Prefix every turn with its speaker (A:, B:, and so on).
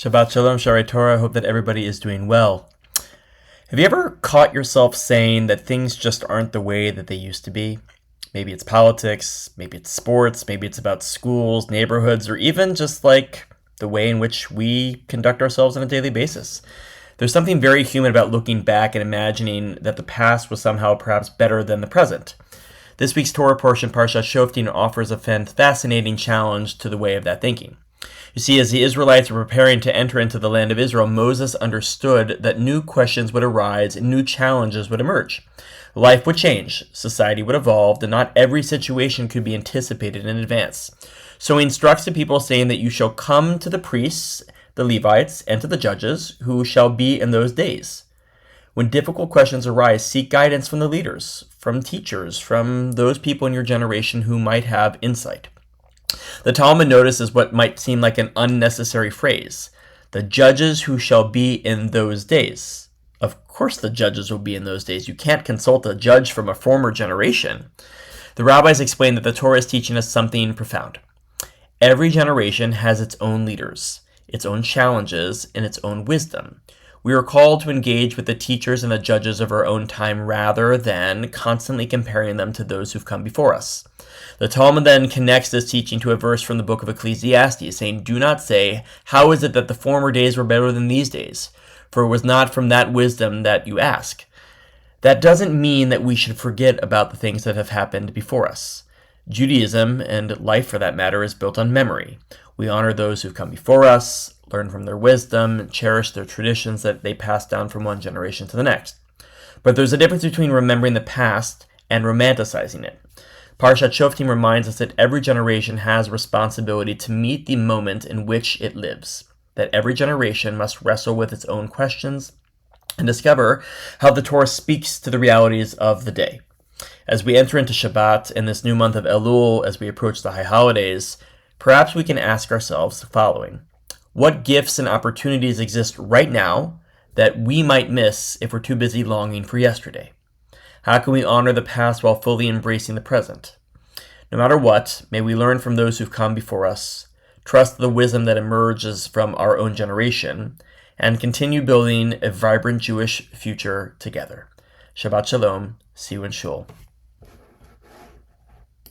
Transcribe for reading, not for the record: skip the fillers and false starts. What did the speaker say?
A: Shabbat Shalom, Shari Torah. I hope that everybody is doing well. Have you ever caught yourself saying that things just aren't the way that they used to be? Maybe it's politics, maybe it's sports, maybe it's about schools, neighborhoods, or even just like the way in which we conduct ourselves on a daily basis. There's something very human about looking back and imagining that the past was somehow perhaps better than the present. This week's Torah portion, Parashat Shoftim, offers a fascinating challenge to the way of that thinking. You see, as the Israelites were preparing to enter into the land of Israel, Moses understood that new questions would arise and new challenges would emerge. Life would change, society would evolve, and not every situation could be anticipated in advance. So he instructs the people, saying that you shall come to the priests, the Levites, and to the judges, who shall be in those days. When difficult questions arise, seek guidance from the leaders, from teachers, from those people in your generation who might have insight. The Talmud notices what might seem like an unnecessary phrase. The judges who shall be in those days. Of course the judges will be in those days. You can't consult a judge from a former generation. The rabbis explain that the Torah is teaching us something profound. Every generation has its own leaders, its own challenges, and its own wisdom. We are called to engage with the teachers and the judges of our own time rather than constantly comparing them to those who've come before us. The Talmud then connects this teaching to a verse from the book of Ecclesiastes, saying, "Do not say, 'How is it that the former days were better than these days?' For it was not from that wisdom that you ask." That doesn't mean that we should forget about the things that have happened before us. Judaism, and life for that matter, is built on memory. We honor those who've come before us, learn from their wisdom, cherish their traditions that they pass down from one generation to the next. But there's a difference between remembering the past and romanticizing it. Parashat Shoftim reminds us that every generation has responsibility to meet the moment in which it lives, that every generation must wrestle with its own questions and discover how the Torah speaks to the realities of the day. As we enter into Shabbat in this new month of Elul, as we approach the high holidays, perhaps we can ask ourselves the following. What gifts and opportunities exist right now that we might miss if we're too busy longing for yesterday? How can we honor the past while fully embracing the present? No matter what, may we learn from those who've come before us, trust the wisdom that emerges from our own generation, and continue building a vibrant Jewish future together. Shabbat Shalom. See you in Shul.